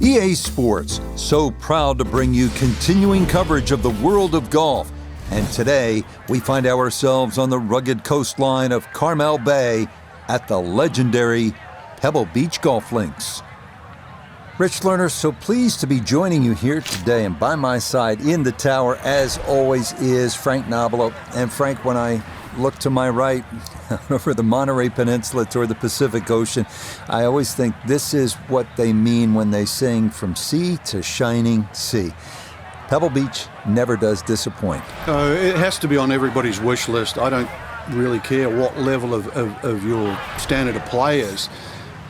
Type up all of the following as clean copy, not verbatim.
EA Sports, so proud to bring you continuing coverage of the world of golf. And today, we find ourselves on the rugged coastline of Carmel Bay at the legendary Pebble Beach Golf Links. Rich Lerner, so pleased to be joining you here today, and by my side in the tower, as always, is Frank Nobilo. And Frank, when I look to my right, over the Monterey Peninsula toward the Pacific Ocean, I always think this is what they mean when they sing "From Sea to Shining Sea." Pebble Beach never does disappoint. It has to be on everybody's wish list. I don't really care what level of your standard of play is.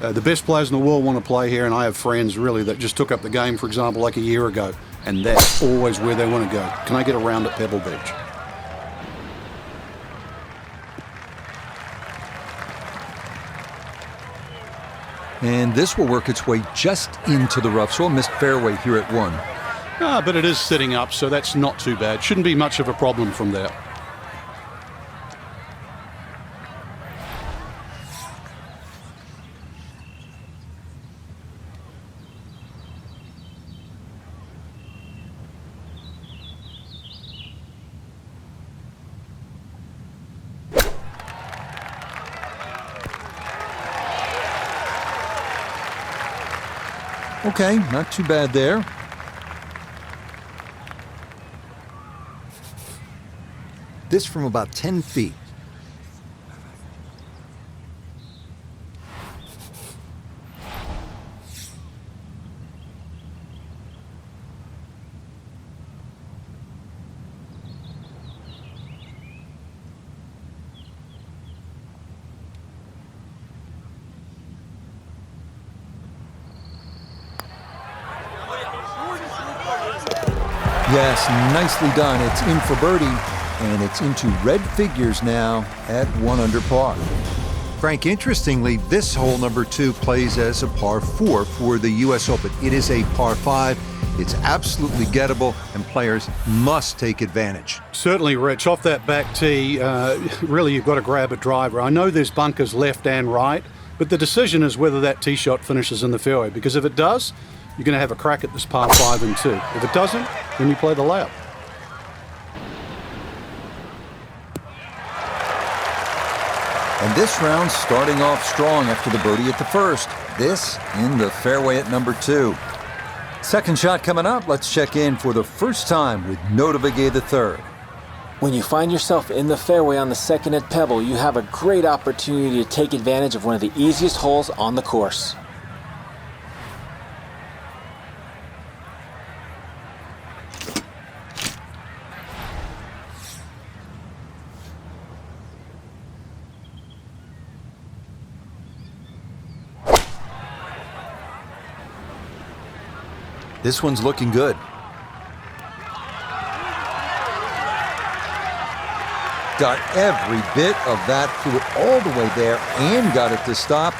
The best players in the world want to play here, and I have friends really that just took up the game, for example, like a year ago, and that's always where they want to go. Can I get a round at Pebble Beach? And this will work its way just into the rough, so a missed fairway here at 1. But it is sitting up, so that's not too bad. Shouldn't be much of a problem from there. Okay, not too bad there. This from about 10 feet. Yes, nicely done. It's in for birdie, and it's into red figures now at 1 under par. Frank, interestingly, this hole number 2 plays as a par 4 for the U.S. Open. It is a par 5. It's absolutely gettable, and players must take advantage. Certainly, Rich. Off that back tee, really you've got to grab a driver. I know there's bunkers left and right, but the decision is whether that tee shot finishes in the fairway, because if it does, you're going to have a crack at this par 5 and 2. If it doesn't, then you play the layup. And this round starting off strong after the birdie at the first. This in the fairway at number 2. Second shot coming up. Let's check in for the first time with Notah Begay III. When you find yourself in the fairway on the second at Pebble, you have a great opportunity to take advantage of one of the easiest holes on the course. This one's looking good. Got every bit of that, threw it all the way there and got it to stop.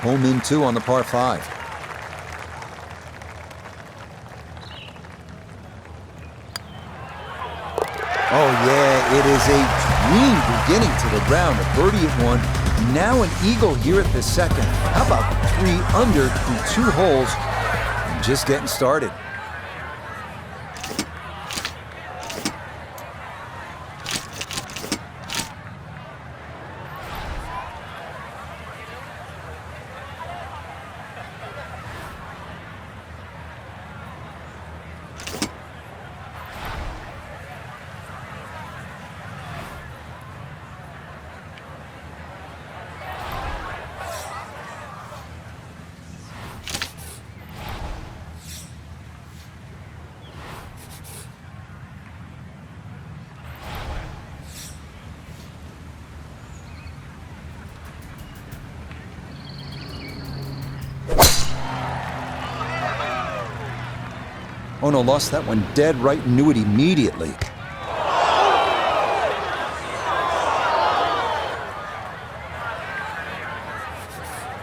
Home in 2 on the par 5. Oh yeah, it is a dream beginning to the round. A birdie at 1, now an eagle here at the second. How about 3 under through 2 holes? Just getting started. Oh no, lost that one dead right and knew it immediately.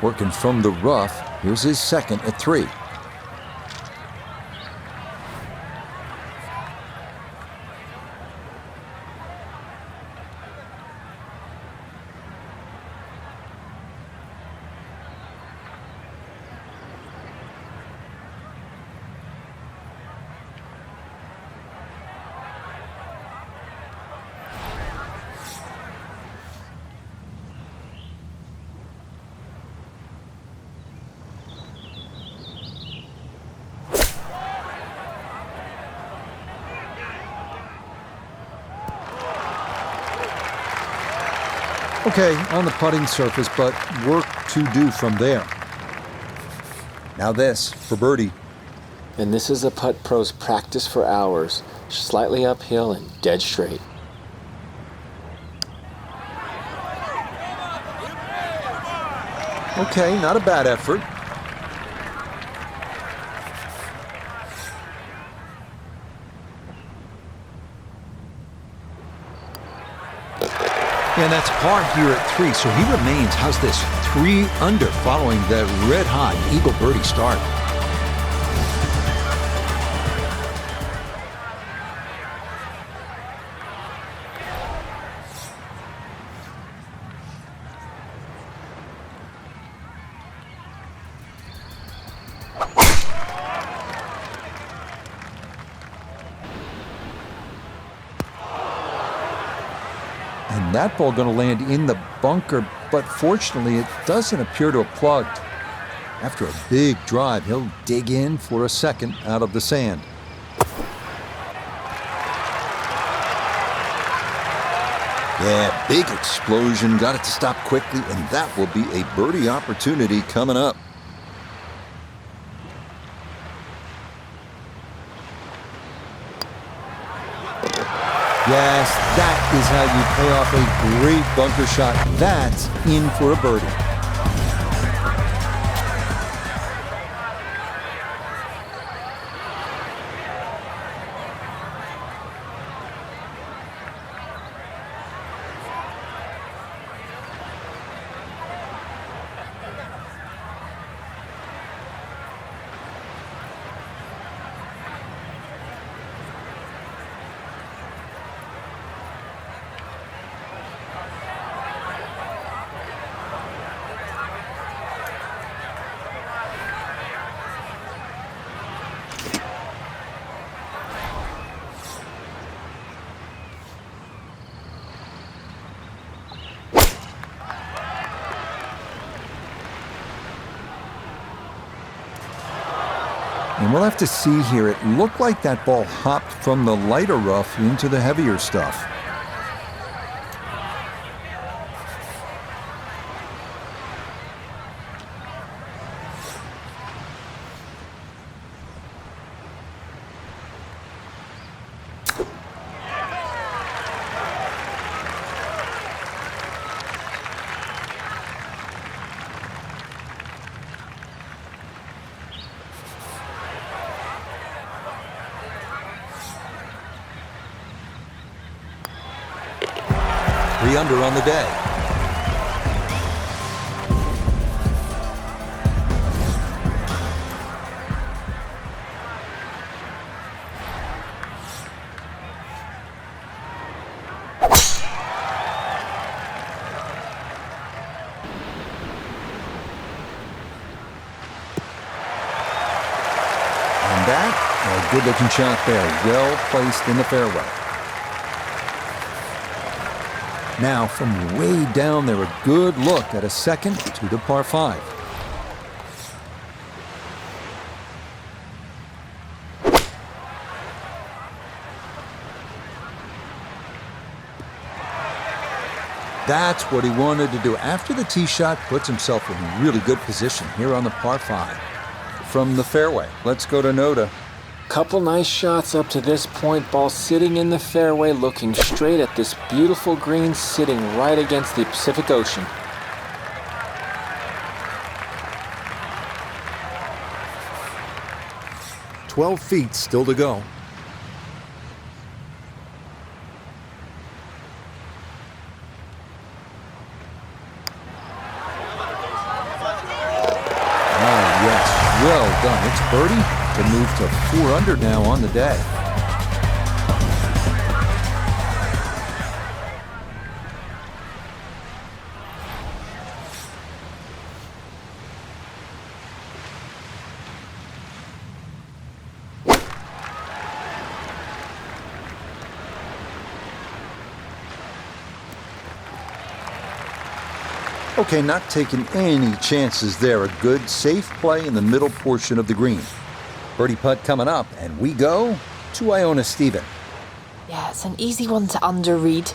Working from the rough, here's his second at 3. Okay, on the putting surface, but work to do from there. Now this for birdie. And this is a putt pros practice for hours, slightly uphill and dead straight. Okay, not a bad effort. And that's par here at 3, so he remains, how's this, 3 under following that red-hot eagle birdie start. And that ball going to land in the bunker, but fortunately it doesn't appear to have plugged. After a big drive, he'll dig in for a second out of the sand. Yeah, big explosion, got it to stop quickly, and that will be a birdie opportunity coming up. Yes, that is how you pay off a great bunker shot. That's in for a birdie. And we'll have to see here. It looked like that ball hopped from the lighter rough into the heavier stuff. Three under on the day. And that, a good-looking shot there, well placed in the fairway. Now, from way down there, a good look at a second to the par 5. That's what he wanted to do. After the tee shot, puts himself in really good position here on the par 5. From the fairway, let's go to Noda. Couple nice shots up to this point. Ball sitting in the fairway, looking straight at this beautiful green sitting right against the Pacific Ocean. "12 feet still to go." Ah, yes, well done. It's birdie to move to 4 under now on the day. Okay, not taking any chances there. A good, safe play in the middle portion of the green. Birdie putt coming up, and we go to Iona Stephen. Yeah, it's an easy one to underread.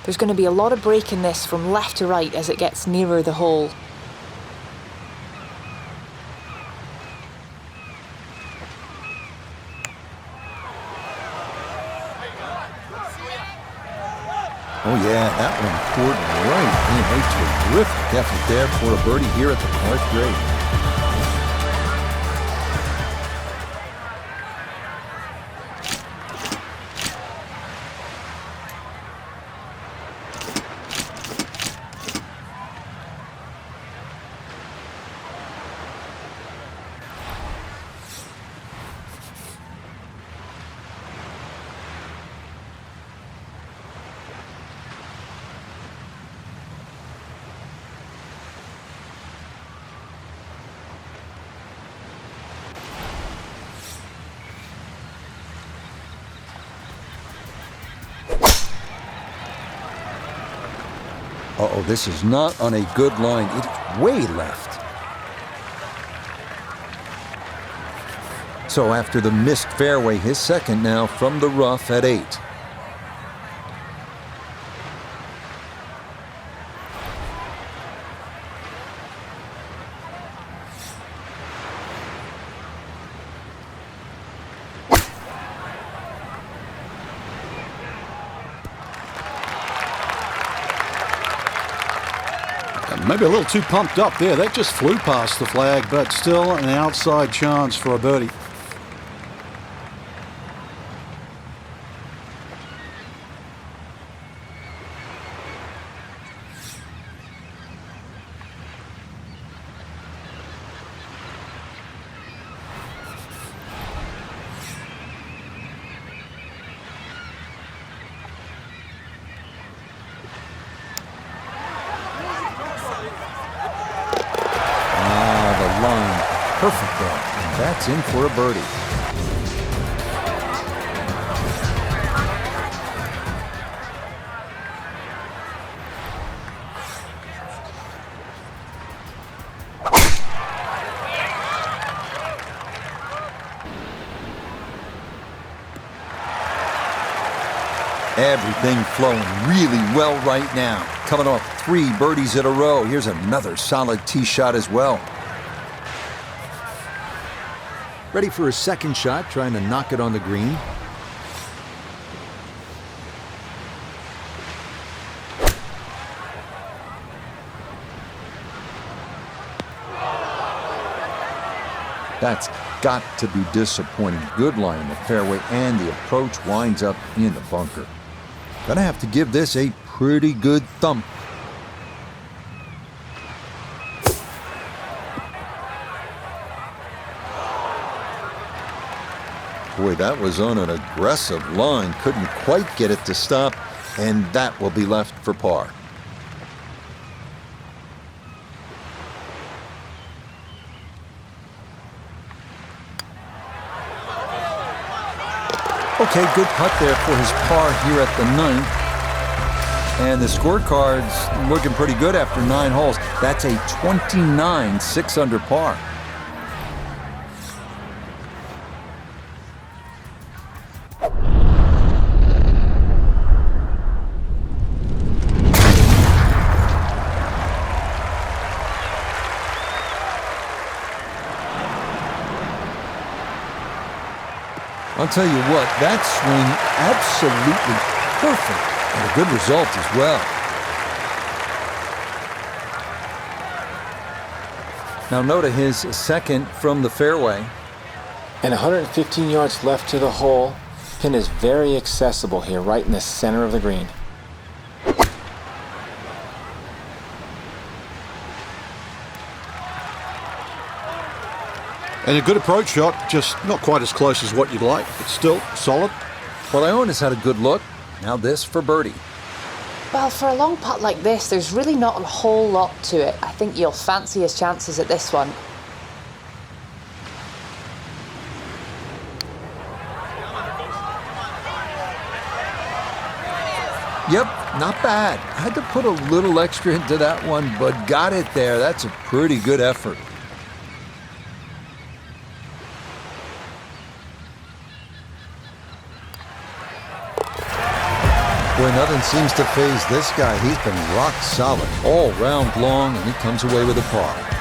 There's going to be a lot of break in this from left to right as it gets nearer the hole. Oh yeah, that one poured right in. A terrific effort there for a birdie here at the par 3. Uh-oh, this is not on a good line. It's way left. So after the missed fairway, his second now from the rough at 8. Maybe a little too pumped up there. That just flew past the flag, but still an outside chance for a birdie. Perfect there, and that's in for a birdie. Everything flowing really well right now. Coming off 3 birdies in a row. Here's another solid tee shot as well. Ready for a second shot, trying to knock it on the green. That's got to be disappointing. Good line in the fairway, and the approach winds up in the bunker. Gonna have to give this a pretty good thump. Boy, that was on an aggressive line. Couldn't quite get it to stop, and that will be left for par. Okay, good putt there for his par here at the 9th. And the scorecard's looking pretty good after 9 holes. That's a 29 6 under par. I'll tell you what, that swing absolutely perfect, and a good result as well. Now note his second from the fairway. And 115 yards left to the hole. Pin is very accessible here, right in the center of the green. And a good approach shot, just not quite as close as what you'd like, but still solid. Well, Iona's had a good look. Now this for birdie. Well, for a long putt like this, there's really not a whole lot to it. I think you'll fancy his chances at this one. Yep, not bad. Had to put a little extra into that one, but got it there. That's a pretty good effort. Boy, nothing seems to faze this guy. He's been rock solid all round long, and he comes away with a par.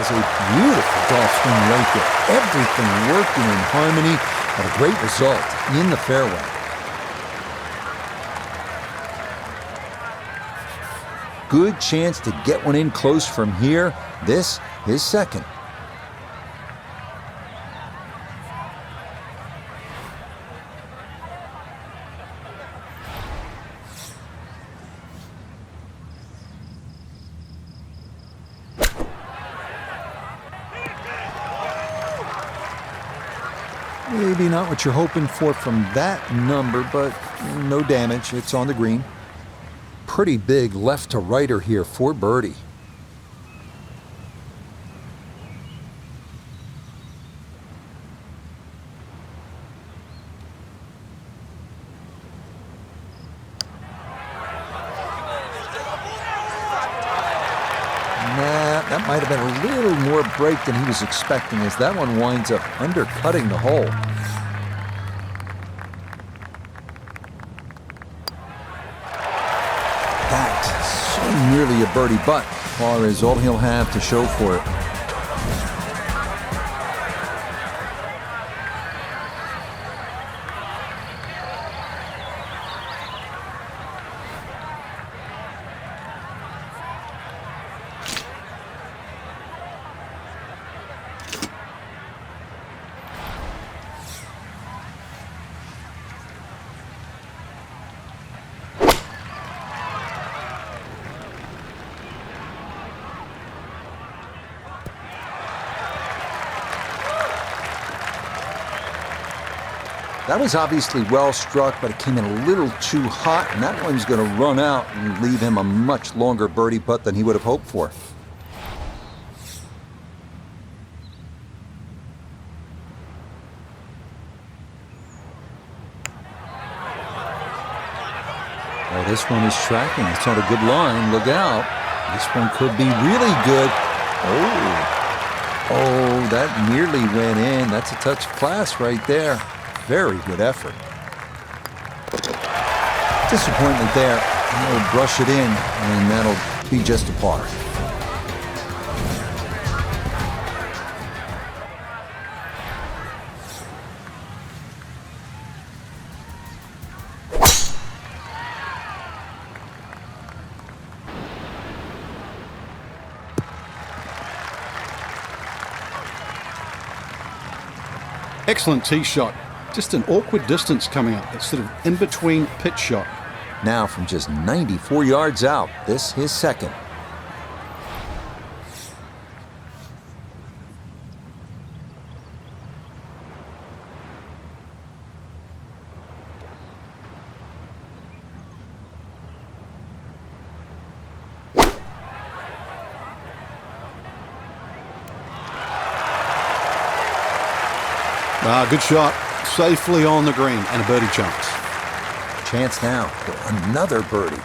A beautiful golf swing right there. Everything working in harmony, and a great result in the fairway. Good chance to get one in close from here. This, his second. Maybe not what you're hoping for from that number, but no damage. It's on the green. Pretty big left to righter here for birdie. That might have been a little more break than he was expecting, as that one winds up undercutting the hole. That so nearly a birdie, but par is all he'll have to show for it. That was obviously well struck, but it came in a little too hot, and that one's going to run out and leave him a much longer birdie putt than he would have hoped for. Well, this one is tracking. It's on a good line. Look out. This one could be really good. Oh, that nearly went in. That's a touch of class right there. Very good effort. Disappointment there. He'll brush it in, and that'll be just a par. Excellent tee shot. Just an awkward distance coming up. It's sort of in between pitch shot. Now from just 94 yards out, this his second. Good shot. Safely on the green and a birdie chance. Chance now for another birdie.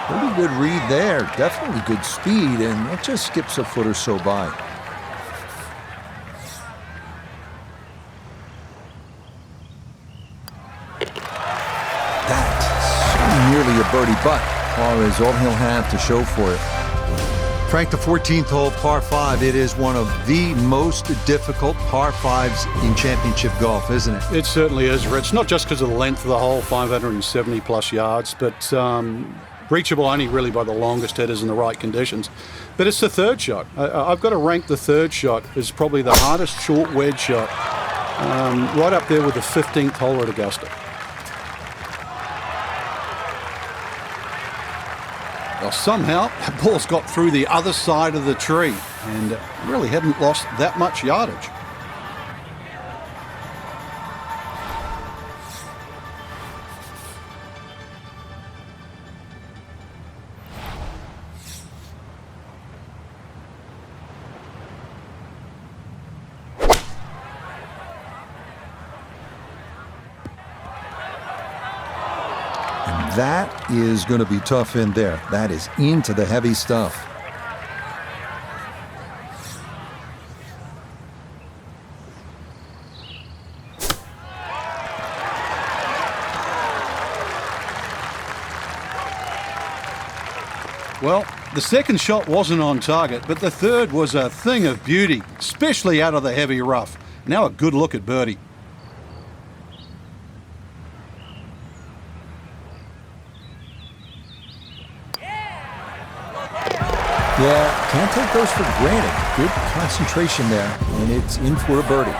Pretty good read there. Definitely good speed, and it just skips a foot or so by. Nearly a birdie, but par is all he'll have to show for it. Frank, the 14th hole, par 5, it is one of the most difficult par 5s in championship golf, isn't it? It certainly is, Rich. Not just because of the length of the hole, 570 plus yards, but reachable only really by the longest hitters in the right conditions. But it's the third shot. I've got to rank the third shot as probably the hardest short wedge shot, right up there with the 15th hole at Augusta. Well, somehow the ball's got through the other side of the tree and really hadn't lost that much yardage. That is going to be tough in there. That is into the heavy stuff. Well, the second shot wasn't on target, but the third was a thing of beauty, especially out of the heavy rough. Now a good look at birdie. Yeah, can't take those for granted. Good concentration there, and it's in for a birdie.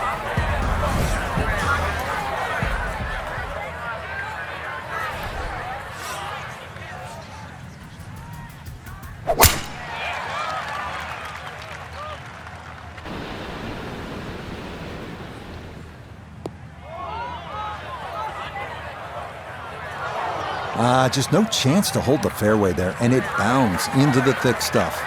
Just no chance to hold the fairway there, and it bounds into the thick stuff.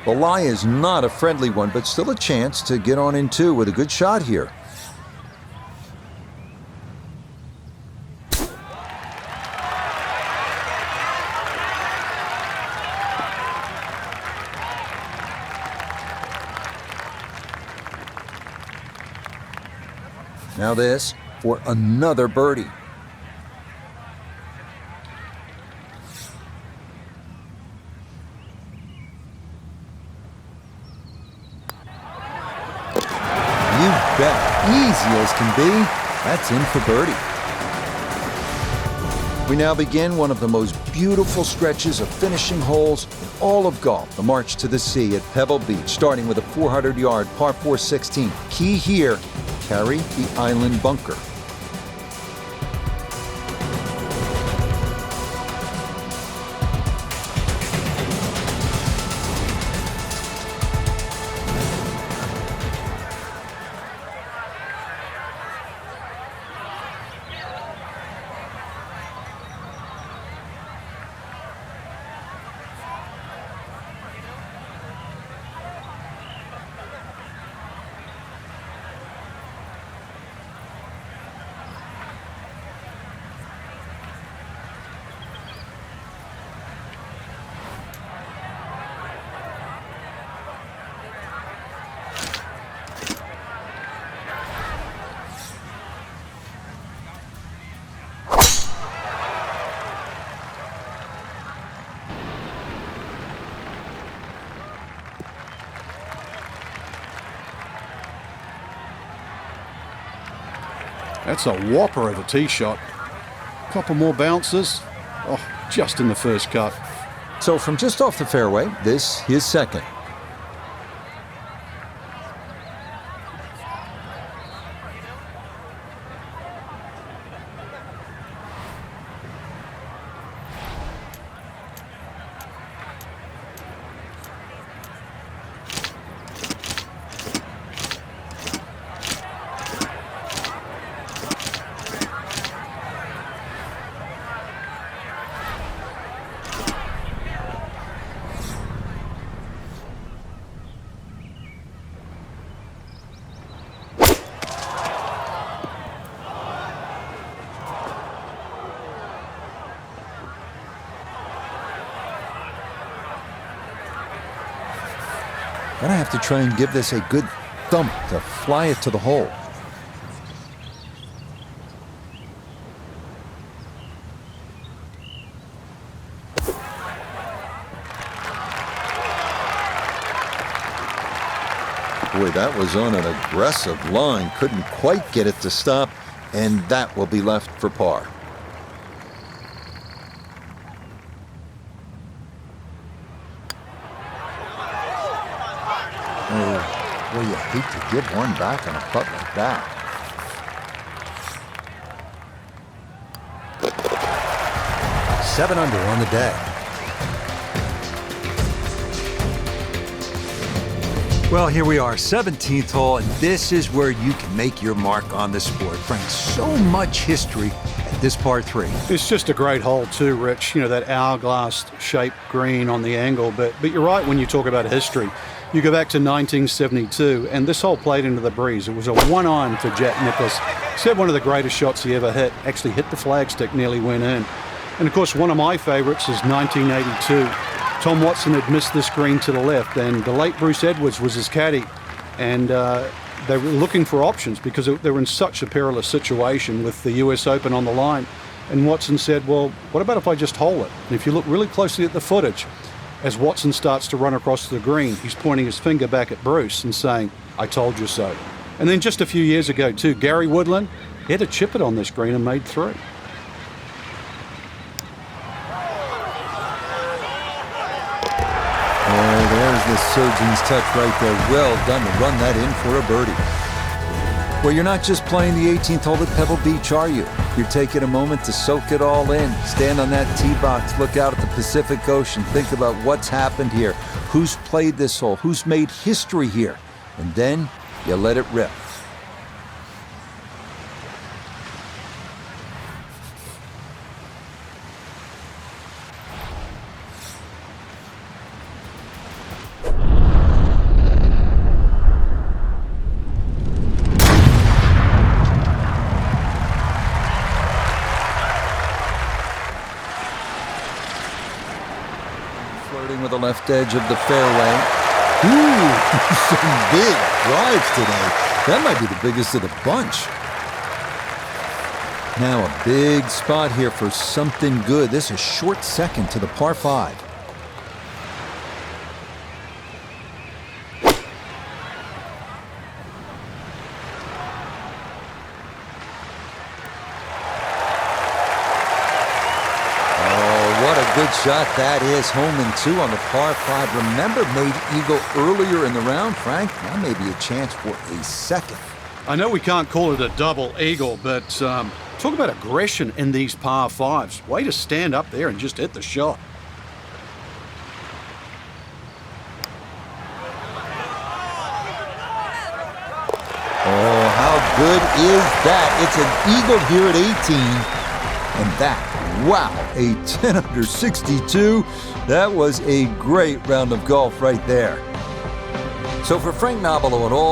The lie is not a friendly one, but still a chance to get on in two with a good shot here. Now this for another birdie. You bet. Easy as can be. That's in for birdie. We now begin one of the most beautiful stretches of finishing holes in all of golf, the March to the Sea at Pebble Beach, starting with a 400-yard par 4 16. Key here, carry the island bunker. That's a whopper of a tee shot. Couple more bounces. Oh, just in the first cut. So from just off the fairway, this his second. Gonna have to try and give this a good thump to fly it to the hole. Boy, that was on an aggressive line. Couldn't quite get it to stop, and that will be left for par. Oh, well, you hate to give one back on a putt like that. 7 under on the day. Well, here we are, 17th hole, and this is where you can make your mark on the sport. Frank, so much history at this par 3. It's just a great hole too, Rich. You know, that hourglass-shaped green on the angle. But you're right when you talk about history. You go back to 1972, and this hole played into the breeze. It was a one-iron for Jack Nicklaus. He said one of the greatest shots he ever hit. Actually hit the flagstick, nearly went in. And, of course, one of my favorites is 1982. Tom Watson had missed this green to the left, and the late Bruce Edwards was his caddy. And they were looking for options because they were in such a perilous situation with the US Open on the line. And Watson said, well, what about if I just hole it? And if you look really closely at the footage, as Watson starts to run across the green, he's pointing his finger back at Bruce and saying, I told you so. And then just a few years ago, too, Gary Woodland, he had to chip it on this green and made 3. Oh, there's the surgeon's touch right there. Well done to run that in for a birdie. Well, you're not just playing the 18th hole at Pebble Beach, are you? You're taking a moment to soak it all in. Stand on that tee box, look out at the Pacific Ocean, think about what's happened here, who's played this hole, who's made history here, and then you let it rip. Flirting with the left edge of the fairway. Ooh, some big drives today. That might be the biggest of the bunch. Now a big spot here for something good. This is a short second to the par 5. What a good shot that is. Home in 2 on the par 5. Remember, made eagle earlier in the round, Frank. Now maybe a chance for a second. I know we can't call it a double eagle, but talk about aggression in these par 5s. Way to stand up there and just hit the shot. Oh, how good is that? It's an eagle here at 18. And that, wow, a 10 under 62. That was a great round of golf right there. So for Frank Nobilo and all